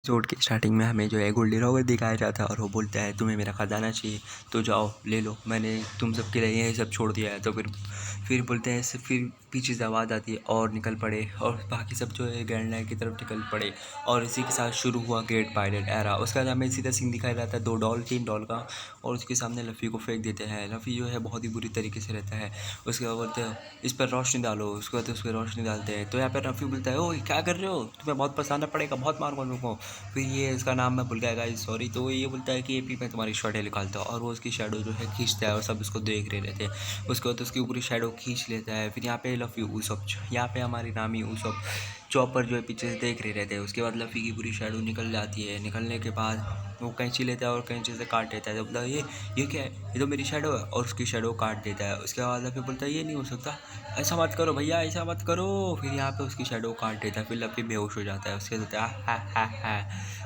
Episode की starting में हमें जो है गोल्डी रॉगर दिखाया जाता है और वो बोलता है तुम्हें मेरा खजाना चाहिए तो जाओ ले लो, मैंने तुम सबके लिए ये सब छोड़ दिया है। तो फिर बोलते हैं फिर पीछे से आवाज़ आती है और निकल पड़े और बाकी सब जो है ग्रैंड लाइन की तरफ निकल पड़े। और इसी के साथ शुरू हुआ ग्रेट पायरेट एरा। उसके बाद हमें सीधा सीन दिखाया जाता है 3 डॉल का और उसके सामने लफ़ी को फेंक देते हैं। लफ़ी जो है बहुत ही बुरी तरीके से रहता है। उसके बाद बोलते हैं इस पर रोशनी डालो, उसके बाद उस पर रोशनी डालते हैं। तो यहाँ पर लफ़ी बोलता है ओ क्या कर रहे हो, तुम्हें बहुत पसाना पड़ेगा, बहुत मारूंगा तुमको। फिर ये इसका नाम मैं भूल गया गाइस, सॉरी। तो ये बोलता है कि ये भी मैं तुम्हारी शैडो निकालता हूँ और वो उसकी शैडो जो है खींचता है और सब उसको देख रहे रहते हैं। उसके बाद उसकी ऊपरी शैडो खींच लेता है। फिर यहाँ पे लफ़ी उसप, यहाँ पे हमारी नामी उसप चॉपर जो है पीछे से देख रहे रहते हैं। उसके बाद लफ़ी की पूरी शैडो निकल जाती है। निकलने के बाद वो कैंची लेता है और कैंची से काट देता है। तो बोलता है ये क्या है, ये तो मेरी शैडो है, और उसकी शैडो काट देता है। उसके बाद लफ़ी बोलता है ये नहीं हो सकता, ऐसा मत करो भैया, ऐसा मत करो। फिर यहाँ पे उसकी शैडो काट देता है। फिर लफ़ी बेहोश हो जाता है। उसके बाद हा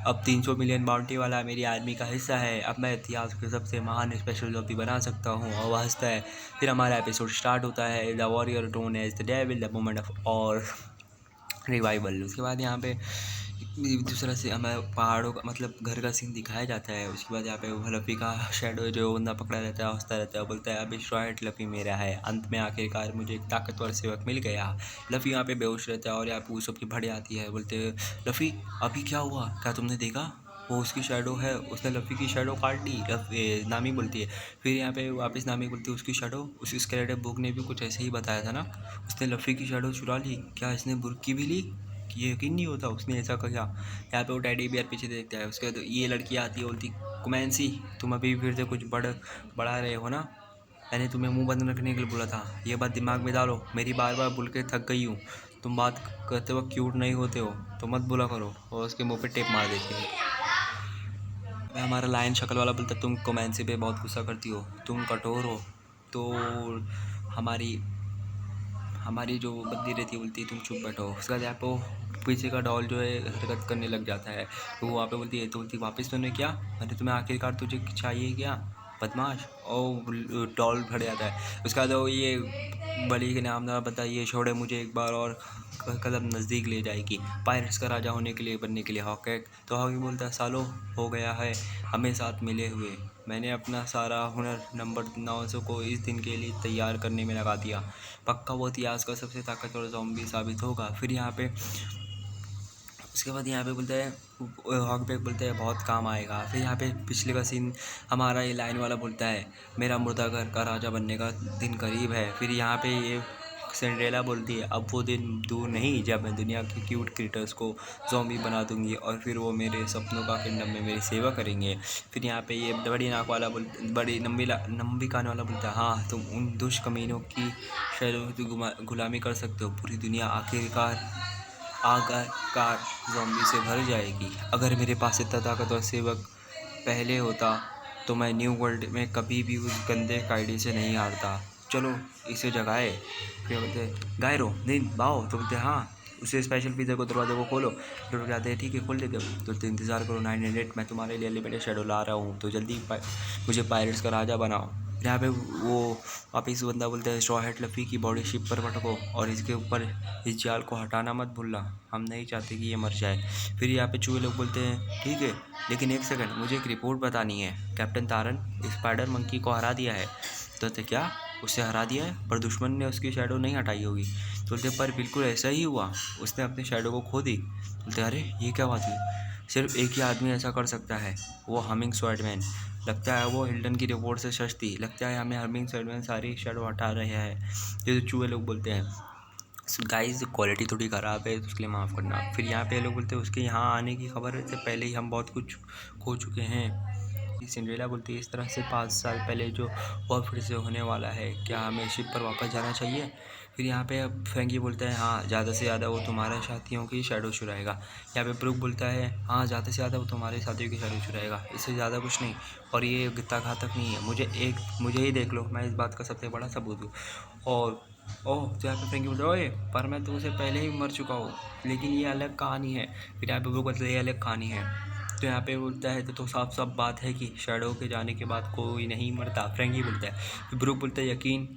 अब 300 मिलियन बाउंटी वाला मेरी आर्मी का हिस्सा है, अब मैं इतिहास के सबसे महान स्पेशल जॉबी बना सकता हूँ। और वह हंसता है। फिर हमारा एपिसोड स्टार्ट होता है the warrior tone as the devil the moment of और रिवाइवल। उसके बाद यहाँ पे दूसरा से हमें पहाड़ों का मतलब घर का सीन दिखाया जाता है। उसके बाद यहाँ पे वो लफ़ी का शैडो जो बंदा पकड़ा रहता है हंसता रहता है, बोलता है अभी श्राइट लफ़ी मेरा है, अंत में आखिरकार मुझे एक ताकतवर सेवक मिल गया। लफ़ी यहाँ पे बेहोश रहता है और यहाँ पे वो सबकी भड़ आती है। बोलते हैं लफ़ी अभी क्या हुआ, क्या तुमने देखा, वो उसकी शैडो है, उसने लफ़ी की शैडो काट ली। नामी बोलती है। फिर यहाँ पे वापस नामी बोलती है उसकी शैडो, उस स्केलेटन बुक ने भी कुछ ऐसे ही बताया था ना, उसने लफ़ी की शैडो चुरा ली, क्या इसने बुर्की भी ली, कि ये यकीन नहीं होता उसने ऐसा किया। यहाँ पे वो टेडी बियर पीछे देखता है। उसके बाद ये लड़की आती है, बोलती कुमैंसी तुम अभी फिर से कुछ बढ़ा रहे हो ना, मैंने तुम्हें मुंह बंद रखने के लिए बोला था, ये बात दिमाग में डालो, मेरी बार बार बोल के थक गई हूँ, तुम बात करते वक्त क्यूट नहीं होते हो तो मत बोला करो। और उसके मुंह पे टेप मार देती है। हमारा लायन शक्ल वाला बोलता तुम कोमैंसी पे बहुत गुस्सा करती हो, तुम कठोर हो। तो हमारी हमारी जो बंदी रहती है बोलती है तुम चुप बैठो। उसके बाद यहाँ पे पीछे का डॉल जो है हरकत करने लग जाता है। तो वो वहाँ पे बोलती है, तो बोलती वापस तूने क्या, मैंने तुम्हें आखिरकार तुझे चाहिए क्या बदमाश। और डॉल भर जाता है। उसके बाद वो ये बड़ी के नाम ना बताइए छोड़े मुझे एक बार और कदम नज़दीक ले जाएगी पायरेट्स का राजा होने के लिए बनने के लिए हॉकेट। तो हॉकी बोलता है सालों हो गया है हमें साथ मिले हुए, मैंने अपना सारा हुनर नंबर 900 को इस दिन के लिए तैयार करने में लगा दिया, पक्का वो इतिहास का सबसे ताकतवर ज़ॉम्बी साबित होगा। फिर यहाँ पे उसके बाद यहाँ पे बोलता है हॉकबैक बोलता है बहुत काम आएगा। फिर यहाँ पे पिछले का सीन हमारा ये लाइन वाला बोलता है मेरा मुर्दा घर का राजा बनने का दिन करीब है। फिर यहाँ पे ये सिंड्रेला बोलती है अब वो दिन दूर नहीं जब मैं दुनिया के क्यूट क्रिएटर्स को ज़ॉम्बी बना दूंगी और फिर वो मेरे सपनों का किंगडम में मेरी सेवा करेंगे। फिर यहाँ पे ये बड़ी नाक वाला बड़ी लंबी कान वाला बोलता है हाँ तुम उन दुष्कमीनों की शैलों की गुलामी कर सकते हो, पूरी दुनिया आखिरकार आखिरकार ज़ॉम्बी से भर जाएगी। अगर मेरे पास इतना ताकतवर सेवक पहले होता तो मैं न्यू वर्ल्ड में कभी भी उस गंदे कायदे से नहीं हारता, चलो इसे जगाए। फिर बोलते गायरो दिन बाओ, तो बोलते हाँ उसे स्पेशल पिज़्ज़ा को दरवाजे को खोलो। फिर लोग जाते हैं ठीक है खोल देते हो। तो इंतज़ार करो 900, मैं तुम्हारे लिए अनलिमिटेड शेडो ला रहा हूँ, तो जल्दी मुझे पायरेट्स का राजा बनाओ। यहाँ पे वो वापिस बंदा बोलता है स्ट्रॉ हैट लफ़ी की बॉडी शिप पर पटको और इसके ऊपर इस जाल को हटाना मत भूलना, हम नहीं चाहते कि ये मर जाए। फिर यहाँ पे चूहे लोग बोलते हैं ठीक है लेकिन एक सेकंड मुझे एक रिपोर्ट बतानी है, कैप्टन तारन स्पाइडर मंकी को हरा दिया है। तो क्या उसे हरा दिया है पर दुश्मन ने उसकी शैडो नहीं हटाई होगी। तो बोलते पर बिल्कुल ऐसा ही हुआ, उसने अपनी शैडो को खो दी। बोलते अरे ये क्या बात हुई, सिर्फ एक ही आदमी ऐसा कर सकता है, वो हमिंग स्वॉर्डमैन। लगता है वो हिल्टन की रिपोर्ट से सस्ती, लगता है हमें हमिंग स्वॉर्डमैन सारी शैडो हटा रहे हैं, ये तो चूहे लोग बोलते हैं। गाइस क्वालिटी थोड़ी ख़राब है तो उसके लिए माफ़ करना। फिर यहाँ पे लोग बोलते हैं उसके यहाँ आने की खबर से पहले ही हम बहुत कुछ खो चुके हैं। सिंड्रेला बोलती है इस तरह से 5 साल पहले जो और फिर से होने वाला है, क्या हमें शिप पर वापस जाना चाहिए। फिर यहाँ पे अब फ्रैंकी बोलता है हाँ ज़्यादा से ज़्यादा वो तुम्हारे साथियों की शैडो चुराएगा। यहाँ पे ब्रूक बोलता है हाँ ज़्यादा से ज़्यादा वो तुम्हारे साथियों की शैडो चुराएगा, इससे ज़्यादा कुछ नहीं, और ये इतना घातक नहीं है, मुझे ही देख लो, मैं इस बात का सबसे बड़ा सबूत हूँ। और ओह तो यहाँ पे फ्रैंकी बोलता है ओए पर मैं तुमसे पहले ही मर चुका हूँ, लेकिन ये अलग कहानी है। फिर यहाँ पे ब्रूक बोलता है ये अलग कहानी है। तो यहाँ पे बोलता है तो साफ साफ बात है कि शैडो के जाने के बाद कोई नहीं मरता, फ्रैंकी बोलता है। फिर ब्रूक बोलता है यकीन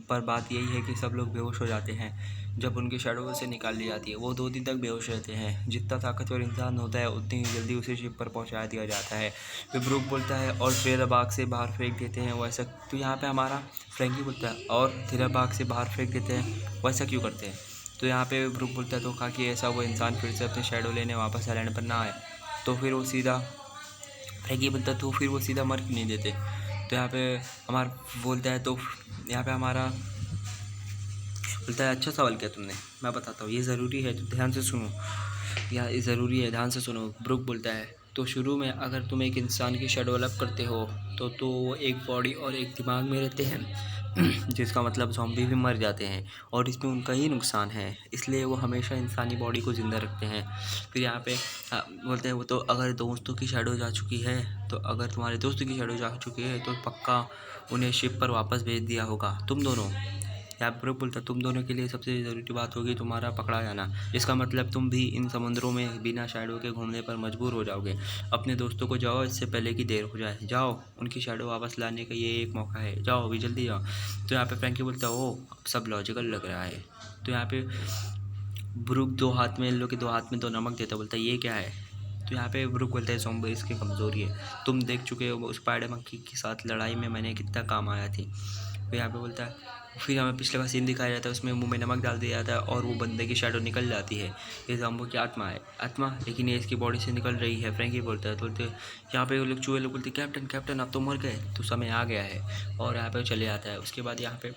पर बात यही है कि सब लोग बेहोश हो जाते हैं जब उनकी शैडो से निकाल ली जाती है। वो 2 दिन तक बेहोश रहते हैं। जितना ताकतवर इंसान होता है उतनी ही जल्दी उसे शिप पर पहुंचा दिया जाता है। फिर ब्रूक बोलता है और थ्रिलर बाग से बाहर फेंक देते हैं, वैसा तो यहाँ पे हमारा फ्रैंकी बोलता है और थ्रिलर बाग से बाहर फेंक देते हैं, वैसा क्यों करते हैं? तो यहाँ पे ब्रूक बोलता है तो कहा कि ऐसा वो इंसान फिर से अपने शैडो लेने वापस आइलैंड पर ना आए। तो फिर वो सीधा फ्रैंकी बोलता है तो फिर वो सीधा मर क्यों नहीं देते? तो यहाँ पे हमारा बोलता है तो यहाँ पे हमारा बोलता है अच्छा सवाल किया तुमने, मैं बताता हूँ, ये ज़रूरी है तो ध्यान से सुनो। ये ज़रूरी है, ध्यान से सुनो। ब्रूक बोलता है तो शुरू में अगर तुम एक इंसान की शैडो अलग करते हो तो वो एक बॉडी और एक दिमाग में रहते हैं जिसका मतलब ज़ॉम्बी भी मर जाते हैं और इसमें उनका ही नुकसान है, इसलिए वो हमेशा इंसानी बॉडी को ज़िंदा रखते हैं। फिर यहाँ पे बोलते हैं वो तो अगर दोस्तों की शैडो जा चुकी है, तो अगर तुम्हारे दोस्तों की शैडो जा चुकी है तो पक्का उन्हें शिप पर वापस भेज दिया होगा तुम दोनों। यहाँ ब्रूक बोलता है तुम दोनों के लिए सबसे ज़रूरी बात होगी तुम्हारा पकड़ा जाना। इसका मतलब तुम भी इन समुद्रों में बिना शैडो के घूमने पर मजबूर हो जाओगे। अपने दोस्तों को जाओ इससे पहले कि देर हो जाए, जाओ, उनकी शैडो वापस लाने का ये एक मौका है, जाओ अभी जल्दी जाओ। तो यहाँ पे फ्रैंकी बोलता है ओ सब लॉजिकल लग रहा है। तो यहाँ पे ब्रूक 2 हाथ में इन लोग के 2 हाथ में 2 नमक देता, बोलता है ये क्या है? तो यहाँ पे ब्रूक बोलता है ज़ॉम्बी इसकी कमज़ोरी है, तुम देख चुके हो उस स्पाइडर मंकी के साथ लड़ाई में मैंने कितना काम आया थी। तो यहाँ पे बोलता है फिर हमें पिछले का सीन दिखाया जाता है, उसमें मुंह में नमक डाल दिया जाता है और वो बंदे की शैडो निकल जाती है। ये ज़ॉम्बी की आत्मा है, आत्मा, लेकिन ये इसकी बॉडी से निकल रही है। फ्रैंकी बोलता है तो बोलते यहाँ पे वो लोग चूहे लोग बोलते कैप्टन कैप्टन आप तो मर गए, तो समय आ गया है, और यहाँ पे चले जाता है। उसके बाद यहाँ पे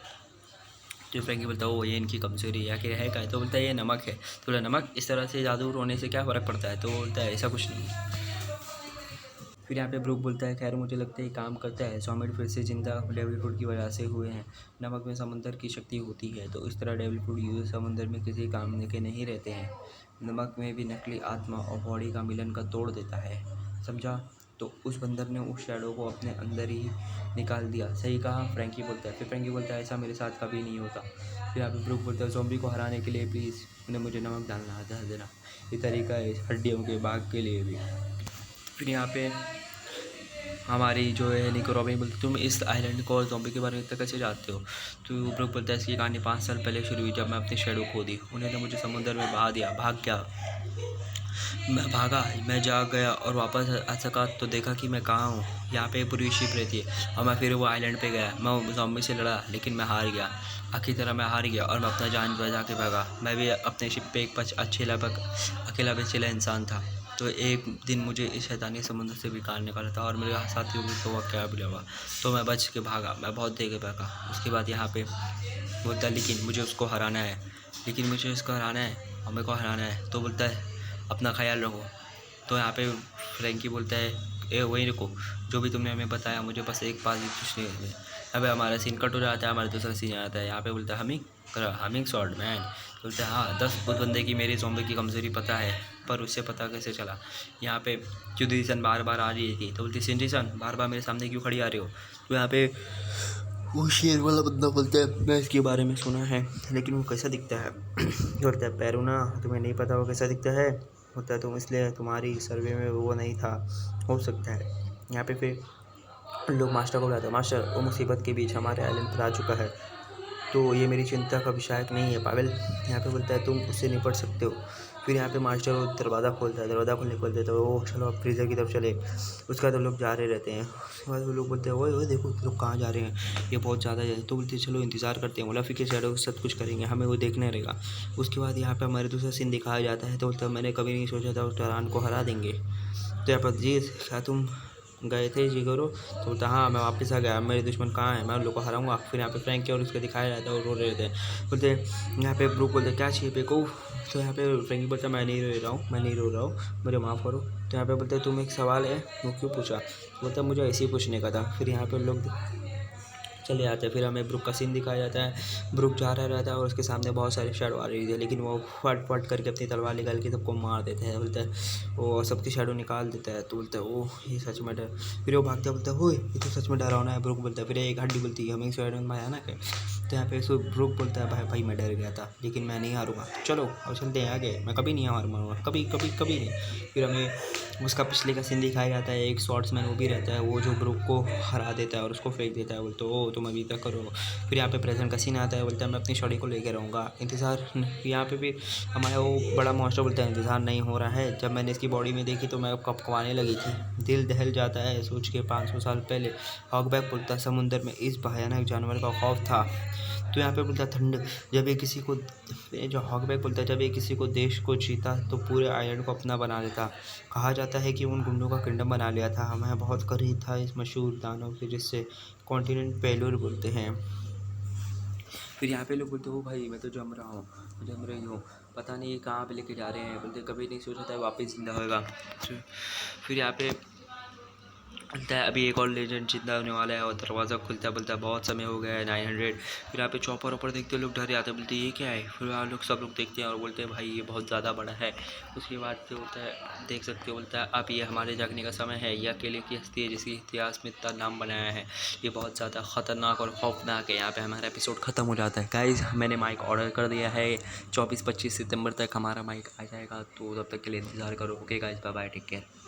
जो फ्रैंकी बोलता है वो ये इनकी कमज़ोरी है, आखिर है क्या? तो बोलता है ये नमक है। तो बोला नमक इस तरह से जादू होने से क्या फ़र्क पड़ता है? तो बोलता है ऐसा कुछ नहीं। फिर यहाँ पे ब्रूक बोलता है खैर मुझे लगता है ये काम करता है, ज़ॉम्बी फिर से जिंदा डेविल फूड की वजह से हुए हैं। नमक में समंदर की शक्ति होती है, तो इस तरह डेविल फूड यूज समुद्र में किसी काम के नहीं रहते हैं। नमक में भी नकली आत्मा और बॉडी का मिलन का तोड़ देता है, समझा? तो उस बंदर ने उस शैडो को अपने अंदर ही निकाल दिया। सही कहा, फ्रैंकी बोलता है। फिर फ्रैंकी बोलता है ऐसा मेरे साथ कभी नहीं होता। फिर यहाँ पे ब्रूक बोलता है ज़ॉम्बी को हराने के लिए प्लीज़ उन्हें मुझे नमक डालना डाल देना, ये तरीका है हड्डियों के बाग के लिए भी। फिर यहाँ पे हमारी जो है निको रॉबिन बोलती तुम इस आइलैंड को और ज़ॉम्बी के बारे में इतना कैसे जानते हो? तो ब्रूक बोलता है इसकी कहानी 5 साल पहले शुरू हुई जब मैं अपनी शैडो खो दी, उन्होंने मुझे समुद्र में बहा दिया। भाग क्या? मैं भागा, मैं जाग गया और वापस आ सका तो देखा कि मैं कहाँ हूँ। यहाँ पे पूरी शिप रहती है और मैं फिर वो आइलैंड पे गया। मैं ज़ॉम्बी से लड़ा लेकिन मैं हार गया, आखिरी तरह मैं हार गया और मैं अपना जान बचा के भागा। मैं भी अपने शिप पे एक अकेला बचेला इंसान था। तो एक दिन मुझे इस शैतानी समुद्र से निकाल निकाला था और मेरे साथियों को तो क्या भी लगा, तो मैं बच के भागा, मैं बहुत देर भागा। उसके बाद यहाँ पे बोलता है लेकिन मुझे उसको हराना है, लेकिन मुझे उसको हराना है और मेरे को हराना है। तो बोलता है अपना ख्याल रखो। तो यहाँ पे फ्रैंकी बोलता है ए वहीं रुको, जो भी तुमने हमें बताया मुझे बस एक बात ही पूछनी है। अबे हमारा सीन कट हो जाता है, हमारा दूसरा सीन आता है। यहाँ पे बोलता है हमिंग शॉट मैन। बोलता है हाँ 10 उस बंदे की मेरी ज़ॉम्बी की कमज़ोरी पता है, पर उससे पता कैसे चला? यहाँ पे सिंडिसन बार बार आ रही थी, तो बोलती सिंडिसन बार बार मेरे सामने क्यों खड़ी आ रही हो? तो यहाँ पे वो शेर वाला बंदा बोलता है मैं इसके बारे में सुना है, लेकिन वो कैसा दिखता है? बोलता है पैरूना तुम्हें नहीं पता वो कैसा दिखता है? होता है तुम इसलिए तुम्हारी सर्वे में वो नहीं था, हो सकता है। यहाँ पे फिर लोग मास्टर को बुलाते हैं, मास्टर वो मुसीबत के बीच हमारे आइलैंड पर आ चुका है, तो ये मेरी चिंता का विषय नहीं है पागल। यहाँ पे बोलता है तुम उससे निपट सकते हो। फिर यहाँ पे मास्टर वो दरवाज़ा खोलता है, दरवाज़ा खोलने बोलते हैं तो वो चलो अब फ्रीज़र की तरफ चले। उसका तो लोग जा रहे रहते हैं। उसके बाद वो लोग बोलते हैं ओए ओए देखो लोग कहाँ जा रहे हैं, ये बहुत ज़्यादा है। तो बोलते चलो इंतज़ार करते हैं, मुलाफी के शैडो सब कुछ करेंगे, हमें वो देखने रहेगा। उसके बाद यहाँ पे हमारे दूसरा सीन दिखाया जाता है। तो बोलता है मैंने कभी नहीं सोचा था उस टरान को हरा देंगे। तो यहाँ पर जी क्या तुम गए थे जी करो? तो बोलता हाँ मैं वापस आ गया, मेरे दुश्मन कहाँ हैं, मैं उन लोग को हराऊंगा। फिर यहाँ पे फ्रैंकी और उसका दिखाया जाता है और रो रहे थे। बोलते यहाँ पे ब्रूक बोलते क्या चाहिए पे को? तो यहाँ पे फ्रैंकी बोलता मैं नहीं रो रहा हूँ, मैं नहीं रो रहा हूँ, मुझे माफ़ करो। तो यहाँ पे बोलते तुम एक सवाल है वो क्यों पूछा? बोलता मुझे ऐसे ही पूछने का था। फिर यहाँ पे लोग चले जाते हैं। फिर हमें ब्रूक का सीन दिखाया जाता है, ब्रूक जा रहा रहता है और उसके सामने बहुत सारे शैडो आ रही थी, लेकिन वो फट करके अपनी तलवार निकाल के सबको मार देते हैं। बोलता है वो सबकी शैडो निकाल देता है। तो बोलता है ओह ये सच में डर। फिर वो भागता बोलता है हो ये तो सच में डरावना है। ब्रूक बोलता है फिर एक हड्डी बोलती है हमें शैडो में आया ना क्या? तो यहाँ पे ब्रूक बोलता है भाई मैं डर गया था लेकिन मैं नहीं हारूंगा, चलो अब चलते हैं आगे, मैं कभी नहीं हार मारूंगा, कभी कभी कभी नहीं। फिर हमें उसका पिछले का सीन दिखाया जाता है। एक स्वॉर्ड्समैन वो भी रहता है, वो जो ब्रूक को हरा देता है और उसको फेंक देता है, बोलते ओ तुम अभी तक करो। फिर यहाँ पे प्रेजेंट का सीन आता है, बोलता है मैं अपनी शॉडी को लेकर रहूँगा, इंतज़ार। यहाँ पे भी हमारा वो बड़ा मॉन्स्टर बोलता है इंतज़ार नहीं हो रहा है। जब मैंने इसकी बॉडी में देखी तो मैं कपकपाने लगी थी, दिल दहल जाता है सोच के 500 साल पहले हॉगबैक बोलता है समुंदर में इस भयानक जानवर का खौफ था। तो यहाँ पे बोलता है ठंड, जब ये किसी को, ये जो हॉगबैक बोलता है जब ये किसी को देश को जीता तो पूरे आइलैंड को अपना बना लेता। कहा जाता है कि उन गुंडों का किंगडम बना लिया था। मैं बहुत करीब था इस मशहूर दानव के जिससे कॉन्टिनेंट पेलुर बोलते हैं। फिर यहाँ पे लोग बोलते हो भाई मैं तो जम रहा हूँ, जम रही हूँ, पता नहीं ये कहाँ पे लेके जा रहे हैं। बोलते कभी नहीं सोचा था वापस जिंदा होएगा। फिर यहाँ पे बोलता है अभी एक और लेजेंड जिंदा होने वाला है और दरवाज़ा खुलता है, बोलता है बहुत समय हो गया है 900। फिर यहाँ पे चौपर ऊपर देखते लोग डर जाते हैं, बोलते ये क्या है। फिर यहाँ लोग सब लोग देखते हैं और बोलते हैं भाई ये बहुत ज़्यादा बड़ा है। उसके बाद से होता है देख सकते हो, बोलता है अब ये हमारे जागने का समय है। ये अकेले की हस्ती है जिसकी इतिहास में इतना नाम बनाया है, ये बहुत ज़्यादा ख़तरनाक और खौफनाक है। यहाँ पे हमारा एपिसोड ख़त्म हो जाता है। गाइस मैंने माइक ऑर्डर कर दिया है, 24-25 सितंबर तक हमारा माइक आ जाएगा, तो तब तक के लिए इंतज़ार करो। Okay guys, bye bye, take care.